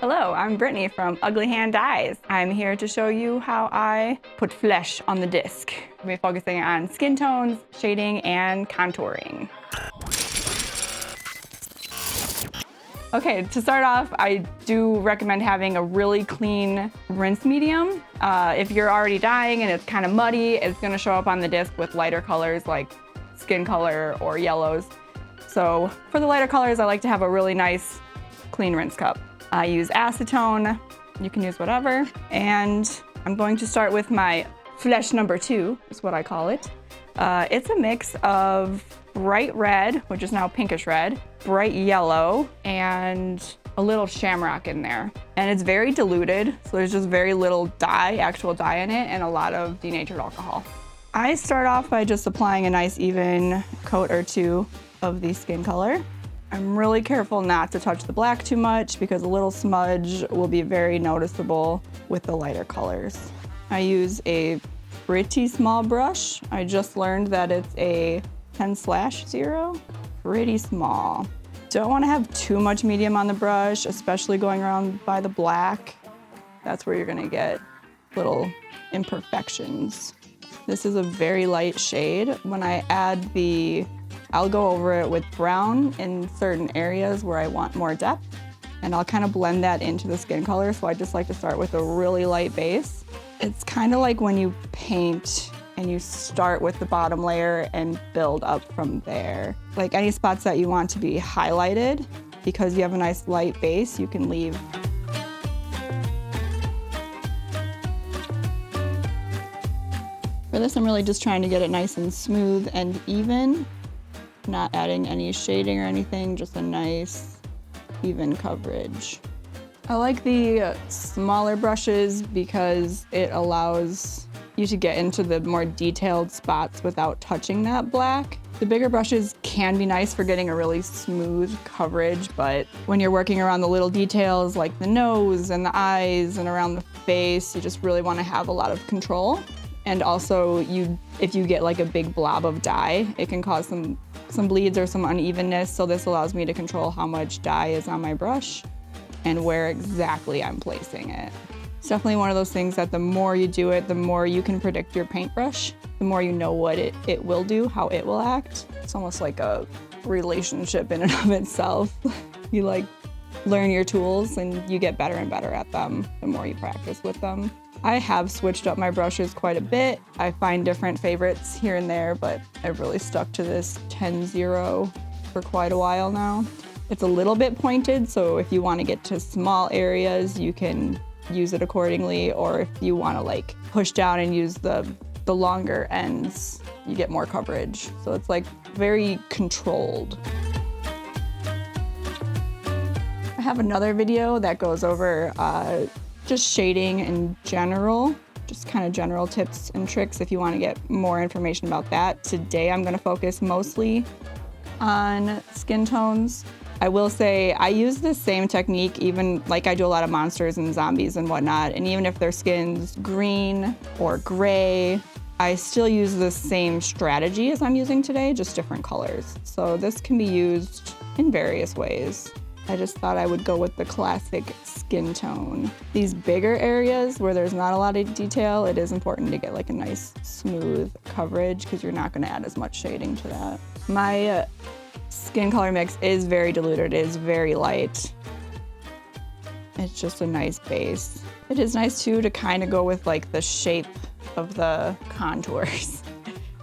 Hello, I'm Brittany from Ugly Hand Dyes. I'm here to show you how I put flesh on the disc. We'll be focusing on skin tones, shading, and contouring. Okay, to start off, I do recommend having a really clean rinse medium. If you're already dyeing and it's kind of muddy, it's gonna show up on the disc with lighter colors like skin color or yellows. So for the lighter colors, I like to have a really nice clean rinse cup. I use acetone, you can use whatever. And I'm going to start with my flesh number 2, is what I call it. It's a mix of bright red, which is now pinkish red, bright yellow, and a little shamrock in there. And it's very diluted, so there's just very little dye, actual dye in it, and a lot of denatured alcohol. I start off by just applying a nice even coat or two of the skin color. I'm really careful not to touch the black too much because a little smudge will be very noticeable with the lighter colors. I use a pretty small brush. I just learned that it's a 10/0, pretty small. Don't want to have too much medium on the brush, especially going around by the black. That's where you're gonna get little imperfections. This is a very light shade. When I add I'll go over it with brown in certain areas where I want more depth, and I'll kind of blend that into the skin color. So I just like to start with a really light base. It's kind of like when you paint and you start with the bottom layer and build up from there. Like any spots that you want to be highlighted, because you have a nice light base, you can leave. For this, I'm really just trying to get it nice and smooth and even. Not adding any shading or anything, just a nice even coverage. I like the smaller brushes because it allows you to get into the more detailed spots without touching that black. The bigger brushes can be nice for getting a really smooth coverage, but when you're working around the little details like the nose and the eyes and around the face, you just really want to have a lot of control. And also, if you get like a big blob of dye, it can cause some bleeds or some unevenness. So this allows me to control how much dye is on my brush and where exactly I'm placing it. It's definitely one of those things that the more you do it, the more you can predict your paintbrush, the more you know what it will do, how it will act. It's almost like a relationship in and of itself. You like learn your tools and you get better and better at them the more you practice with them. I have switched up my brushes quite a bit. I find different favorites here and there, but I've really stuck to this 10-0 for quite a while now. It's a little bit pointed, so if you want to get to small areas, you can use it accordingly, or if you want to like push down and use the longer ends, you get more coverage. So it's like very controlled. I have another video that goes over just shading in general, just kind of general tips and tricks if you want to get more information about that. Today I'm going to focus mostly on skin tones. I will say I use the same technique even like I do a lot of monsters and zombies and whatnot, and even if their skin's green or gray, I still use the same strategy as I'm using today, just different colors. So this can be used in various ways. I just thought I would go with the classic skin tone. These bigger areas where there's not a lot of detail, it is important to get like a nice smooth coverage because you're not going to add as much shading to that. My skin color mix is very diluted, it is very light. It's just a nice base. It is nice too to kind of go with like the shape of the contours.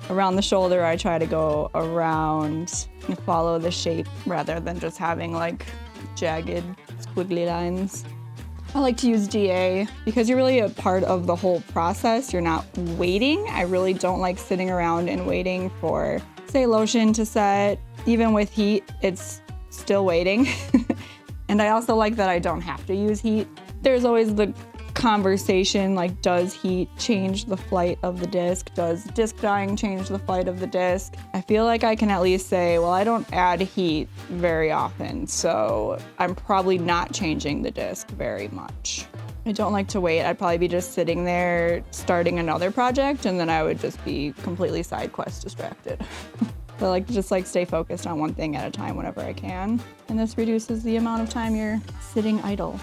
Around the shoulder, I try to go around and follow the shape rather than just having like jagged, squiggly lines. I like to use DA because you're really a part of the whole process. You're not waiting. I really don't like sitting around and waiting for, say, lotion to set. Even with heat, it's still waiting. And I also like that I don't have to use heat. There's always the conversation like, does heat change the flight of the disc? Does disc dyeing change the flight of the disc? I feel like I can at least say, well, I don't add heat very often, so I'm probably not changing the disc very much. I don't like to wait. I'd probably be just sitting there starting another project, and then I would just be completely side quest distracted. I like to just stay focused on one thing at a time whenever I can. And this reduces the amount of time you're sitting idle.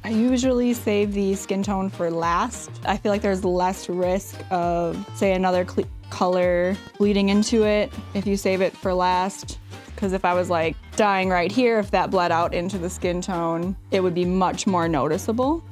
I usually save the skin tone for last. I feel like there's less risk of, say, another color bleeding into it if you save it for last. Because if I was like dyeing right here, if that bled out into the skin tone, it would be much more noticeable.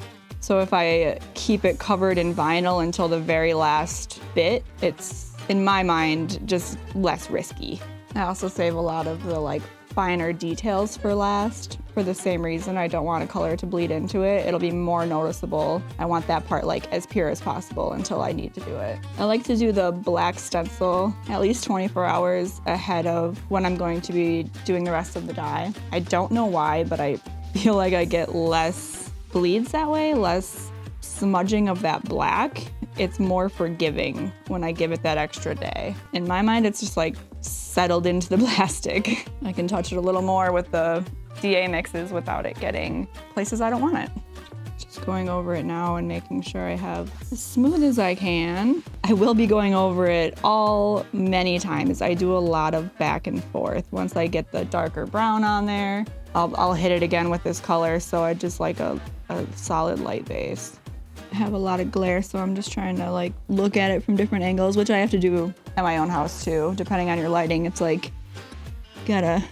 So if I keep it covered in vinyl until the very last bit, it's, in my mind, just less risky. I also save a lot of the like finer details for last for the same reason. I don't want a color to bleed into it. It'll be more noticeable. I want that part like as pure as possible until I need to do it. I like to do the black stencil at least 24 hours ahead of when I'm going to be doing the rest of the dye. I don't know why, but I feel like I get less bleeds that way, less smudging of that black. It's more forgiving when I give it that extra day. In my mind, it's just like settled into the plastic. I can touch it a little more with the DA mixes without it getting places I don't want it. Just going over it now and making sure I have as smooth as I can. I will be going over it all many times. I do a lot of back and forth. Once I get the darker brown on there, I'll hit it again with this color, so I just like a solid light base. I have a lot of glare, so I'm just trying to like look at it from different angles, which I have to do at my own house too. Depending on your lighting, it's like gotta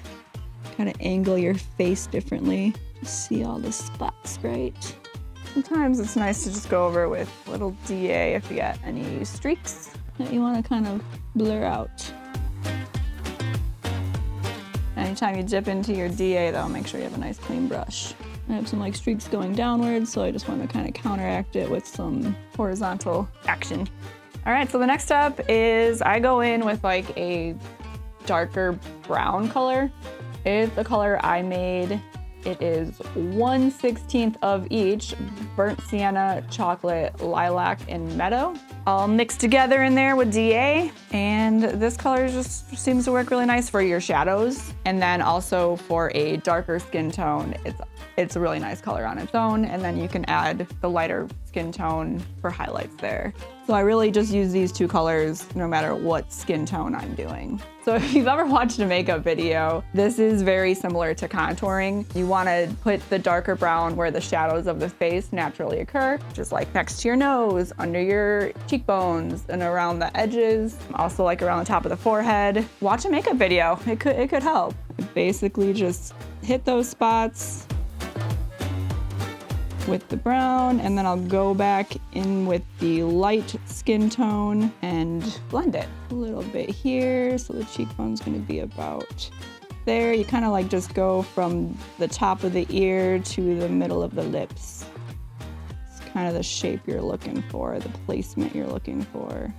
kind of angle your face differently to see all the spots right. Sometimes it's nice to just go over with a little DA if you got any streaks that you want to kind of blur out. Anytime you dip into your DA though, make sure you have a nice clean brush. I have some like streaks going downwards, so I just want to kind of counteract it with some horizontal action. All right, so the next step is I go in with like a darker brown color. It's the color I made. It is 1/16 of each, burnt sienna, chocolate, lilac, and meadow. All mixed together in there with DA. And this color just seems to work really nice for your shadows. And then also for a darker skin tone, it's a really nice color on its own. And then you can add the lighter skin tone for highlights there. So I really just use these two colors no matter what skin tone I'm doing. So if you've ever watched a makeup video, this is very similar to contouring. You want to put the darker brown where the shadows of the face naturally occur, just like next to your nose, under your cheekbones, and around the edges, also like around the top of the forehead. Watch a makeup video, it could help. Basically just hit those spots with the brown, and then I'll go back in with the light skin tone and blend it a little bit here. So the cheekbone's gonna be about there. You kind of like just go from the top of the ear to the middle of the lips. It's kind of the shape you're looking for, the placement you're looking for.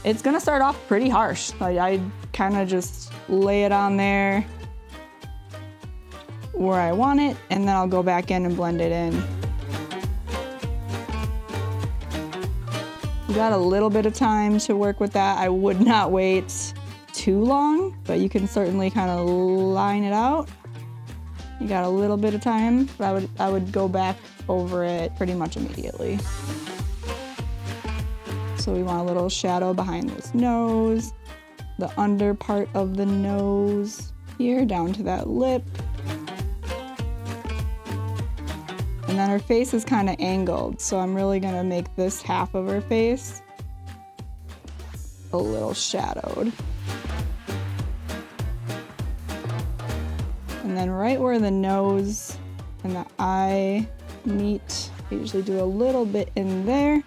It's gonna start off pretty harsh. I kind of just lay it on there where I want it, and then I'll go back in and blend it in. You got a little bit of time to work with that. I would not wait too long, but you can certainly kind of line it out. You got a little bit of time, but I would go back over it pretty much immediately. So we want a little shadow behind this nose, the under part of the nose here down to that lip. And then her face is kind of angled, so I'm really gonna make this half of her face a little shadowed. And then right where the nose and the eye meet, I usually do a little bit in there.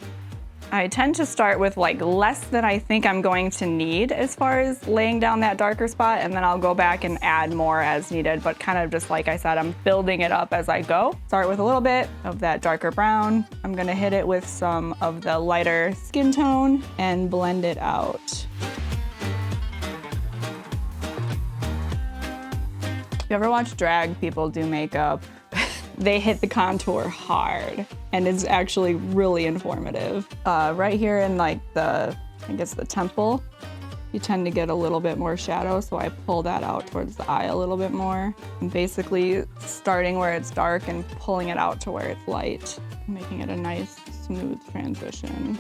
I tend to start with like less than I think I'm going to need as far as laying down that darker spot, and then I'll go back and add more as needed, but kind of just like I said, I'm building it up as I go. Start with a little bit of that darker brown. I'm gonna hit it with some of the lighter skin tone and blend it out. If you ever watch drag people do makeup, they hit the contour hard, and it's actually really informative. Right here in like I guess the temple, you tend to get a little bit more shadow, so I pull that out towards the eye a little bit more. And basically starting where it's dark and pulling it out to where it's light, making it a nice smooth transition.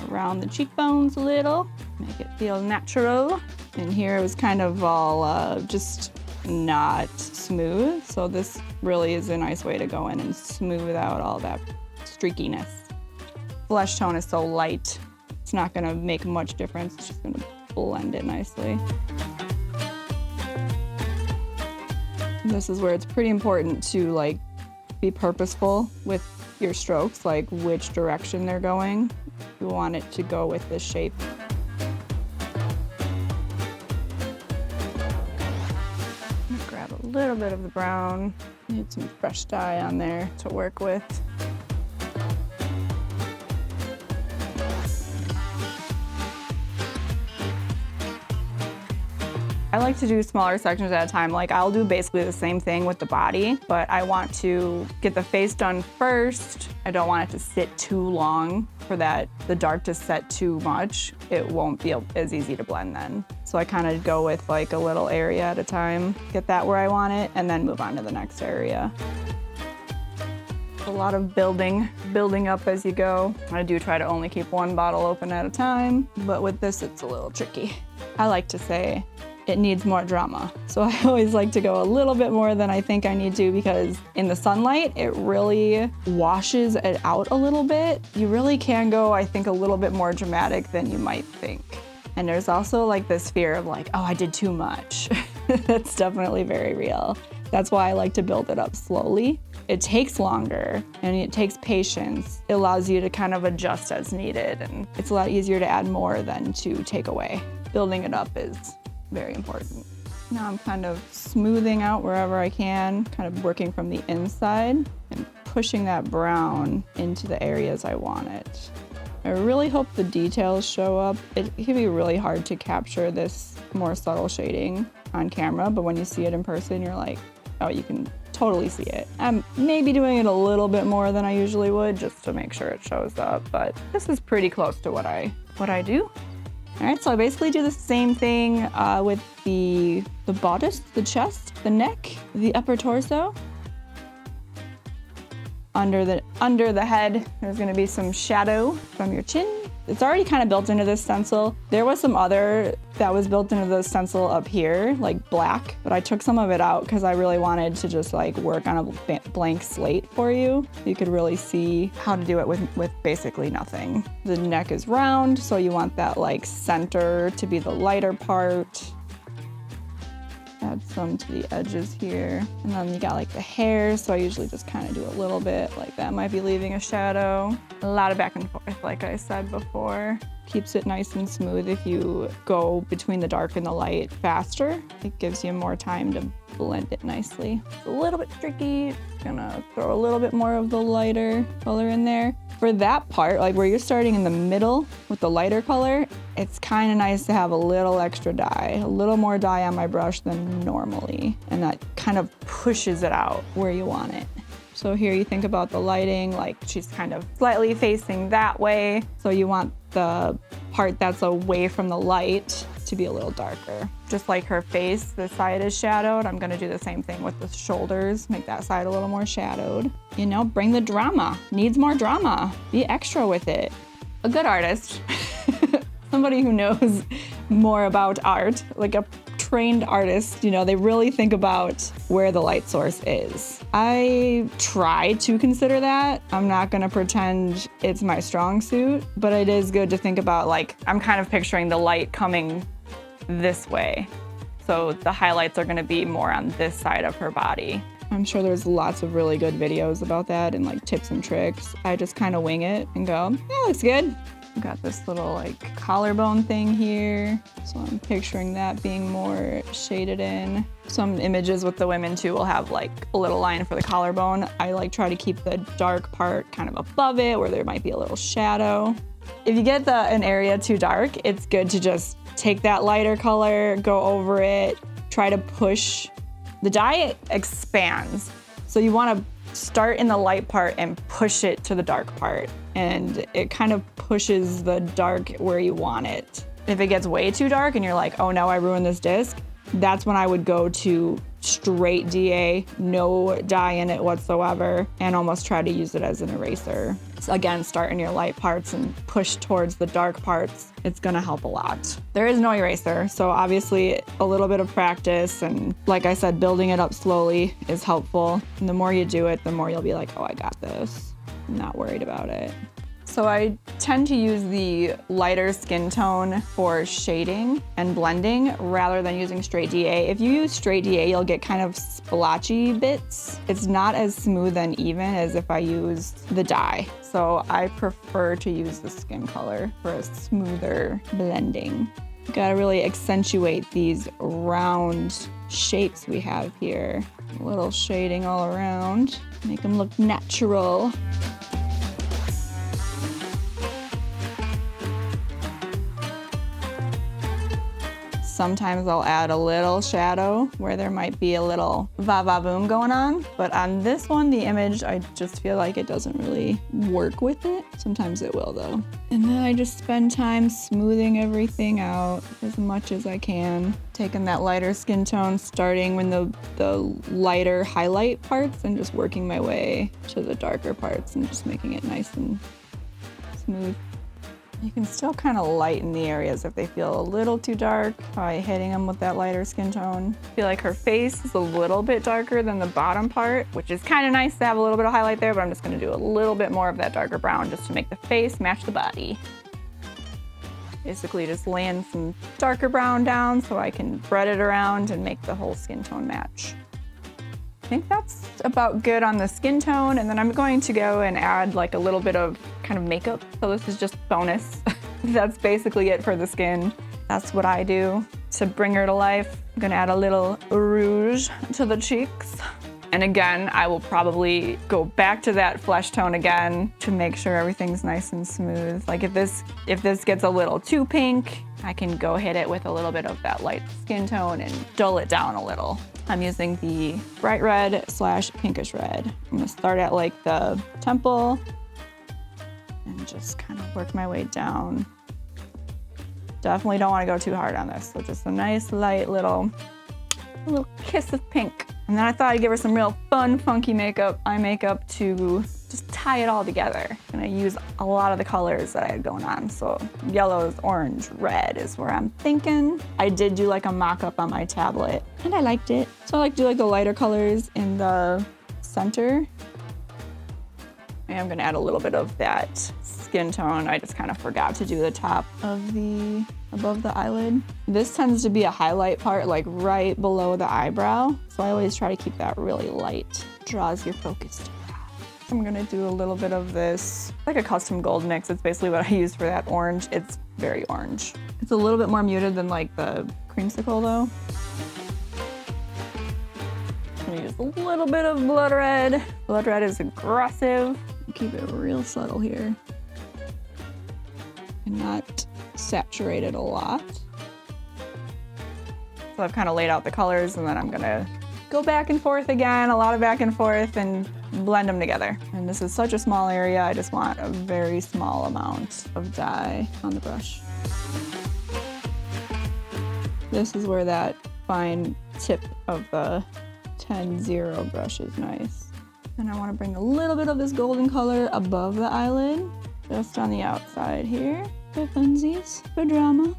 Around the cheekbones a little, make it feel natural. And here it was kind of all just not smooth, so this really is a nice way to go in and smooth out all that streakiness. Flesh tone is so light, it's not gonna make much difference. It's just gonna blend it nicely. This is where it's pretty important to like be purposeful with your strokes, like which direction they're going. You want it to go with this shape. Grab a little bit of the brown. Need some fresh dye on there to work with. I like to do smaller sections at a time. Like I'll do basically the same thing with the body, but I want to get the face done first. I don't want it to sit too long for the dark to set too much. It won't be as easy to blend then. So I kind of go with like a little area at a time, get that where I want it, and then move on to the next area. A lot of building up as you go. I do try to only keep one bottle open at a time, but with this it's a little tricky. I like to say, it needs more drama. So I always like to go a little bit more than I think I need to, because in the sunlight, it really washes it out a little bit. You really can go, I think, a little bit more dramatic than you might think. And there's also like this fear of like, oh, I did too much. That's definitely very real. That's why I like to build it up slowly. It takes longer and it takes patience. It allows you to kind of adjust as needed, and it's a lot easier to add more than to take away. Building it up is very important. Now I'm kind of smoothing out wherever I can, kind of working from the inside and pushing that brown into the areas I want it. I really hope the details show up. It can be really hard to capture this more subtle shading on camera, but when you see it in person, you're like, oh, you can totally see it. I'm maybe doing it a little bit more than I usually would just to make sure it shows up, but this is pretty close to what I do. All right, so I basically do the same thing with the bodice, the chest, the neck, the upper torso. Under the head, there's gonna be some shadow from your chin. It's already kind of built into this stencil. There was some other that was built into the stencil up here, like black, but I took some of it out because I really wanted to just like work on a blank slate for you. You could really see how to do it with basically nothing. The neck is round, so you want that like center to be the lighter part. Add some to the edges here. And then you got like the hair, so I usually just kind of do a little bit, like that might be leaving a shadow. A lot of back and forth, like I said before. Keeps it nice and smooth if you go between the dark and the light faster. It gives you more time to blend it nicely. It's a little bit tricky. Gonna throw a little bit more of the lighter color in there. For that part, like where you're starting in the middle with the lighter color, it's kind of nice to have a little extra dye, a little more dye on my brush than normally. And that kind of pushes it out where you want it. So here you think about the lighting, like she's kind of slightly facing that way. So you want the part that's away from the light to be a little darker. Just like her face, this side is shadowed. I'm gonna do the same thing with the shoulders, make that side a little more shadowed. You know, bring the drama, needs more drama. Be extra with it. A good artist, somebody who knows more about art, like a trained artist, you know, they really think about where the light source is. I try to consider that. I'm not gonna pretend it's my strong suit, but it is good to think about, like, I'm kind of picturing the light coming this way. So the highlights are gonna be more on this side of her body. I'm sure there's lots of really good videos about that and like tips and tricks. I just kind of wing it and go, yeah, looks good. I've got this little like collarbone thing here. So I'm picturing that being more shaded in. Some images with the women too will have like a little line for the collarbone. I like try to keep the dark part kind of above it where there might be a little shadow. If you get an area too dark, it's good to just take that lighter color, go over it, try to push. The dye expands. So you want to start in the light part and push it to the dark part. And it kind of pushes the dark where you want it. If it gets way too dark and you're like, oh no, I ruined this disc, that's when I would go to straight DA, no dye in it whatsoever, and almost try to use it as an eraser. So again, start in your light parts and push towards the dark parts. It's gonna help a lot. There is no eraser, so obviously a little bit of practice and, like I said, building it up slowly is helpful. And the more you do it, the more you'll be like, oh, I got this. I'm not worried about it. So I tend to use the lighter skin tone for shading and blending rather than using straight DA. If you use straight DA, you'll get kind of splotchy bits. It's not as smooth and even as if I use the dye. So I prefer to use the skin color for a smoother blending. Gotta really accentuate these round shapes we have here. A little shading all around, make them look natural. Sometimes I'll add a little shadow where there might be a little va-va-voom going on. But on this one, the image, I just feel like it doesn't really work with it. Sometimes it will though. And then I just spend time smoothing everything out as much as I can. Taking that lighter skin tone, starting with the lighter highlight parts and just working my way to the darker parts and just making it nice and smooth. You can still kind of lighten the areas if they feel a little too dark by hitting them with that lighter skin tone. I feel like her face is a little bit darker than the bottom part, which is kind of nice to have a little bit of highlight there, but I'm just gonna do a little bit more of that darker brown just to make the face match the body. Basically just laying some darker brown down so I can spread it around and make the whole skin tone match. I think that's about good on the skin tone, and then I'm going to go and add like a little bit of kind of makeup. So this is just bonus. That's basically it for the skin. That's what I do to bring her to life. I'm gonna add a little rouge to the cheeks. And again, I will probably go back to that flesh tone again to make sure everything's nice and smooth. Like if this gets a little too pink, I can go hit it with a little bit of that light skin tone and dull it down a little. I'm using the bright red / pinkish red. I'm gonna start at like the temple and just kind of work my way down. Definitely don't wanna go too hard on this. So just a nice light little kiss of pink. And then I thought I'd give her some real fun, funky eye makeup to just tie it all together. I'm gonna use a lot of the colors that I had going on. So yellows, orange, red is where I'm thinking. I did do like a mock-up on my tablet and I liked it. So I like to do like the lighter colors in the center. And I'm gonna add a little bit of that skin tone. I just kind of forgot to do the top of above the eyelid. This tends to be a highlight part, like right below the eyebrow. So I always try to keep that really light. Draws your focus to that. I'm gonna do a little bit of this, like a custom gold mix. It's basically what I use for that orange. It's very orange. It's a little bit more muted than like the creamsicle though. I'm gonna use a little bit of blood red. Blood red is aggressive. Keep it real subtle here. And not saturate it a lot. So I've kind of laid out the colors and then I'm gonna go back and forth again, a lot of back and forth and blend them together. And this is such a small area, I just want a very small amount of dye on the brush. This is where that fine tip of the 10-0 brush is nice. And I want to bring a little bit of this golden color above the eyelid, just on the outside here, for funsies, for drama.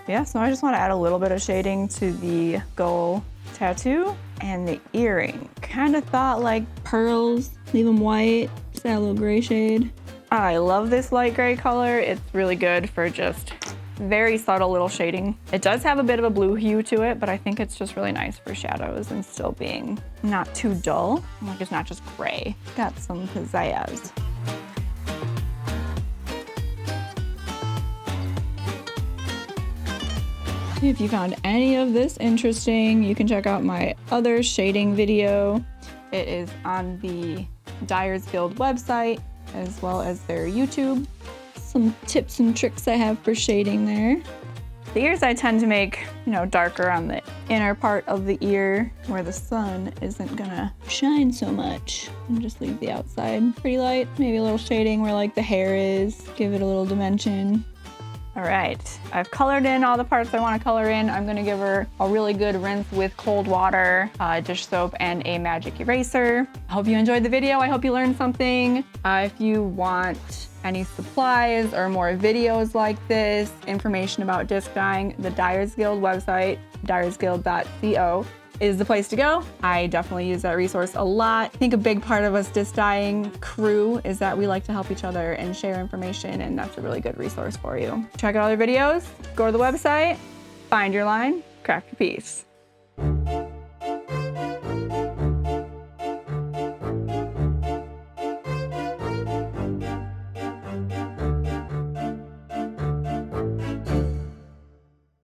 Yeah, so I just want to add a little bit of shading to the gold tattoo and the earring. Kind of thought like pearls, leave them white, just add a little gray shade. I love this light gray color. It's really good for just very subtle little shading. It does have a bit of a blue hue to it, but I think it's just really nice for shadows and still being not too dull. Like it's not just gray. Got some pizzazz. If you found any of this interesting, you can check out my other shading video. It is on the Dyers Guild website, as well as their YouTube. Some tips and tricks I have for shading there. The ears I tend to make, darker on the inner part of the ear where the sun isn't gonna shine so much. And just leave the outside pretty light. Maybe a little shading where like the hair is, give it a little dimension. All right, I've colored in all the parts I want to color in. I'm gonna give her a really good rinse with cold water, dish soap, and a magic eraser. I hope you enjoyed the video. I hope you learned something. If you want any supplies or more videos like this, information about disc dyeing, the Dyers Guild website, dyersguild.co, is the place to go. I definitely use that resource a lot. I think a big part of us disc dyeing crew is that we like to help each other and share information, and that's a really good resource for you. Check out other videos, go to the website, find your line, craft your piece.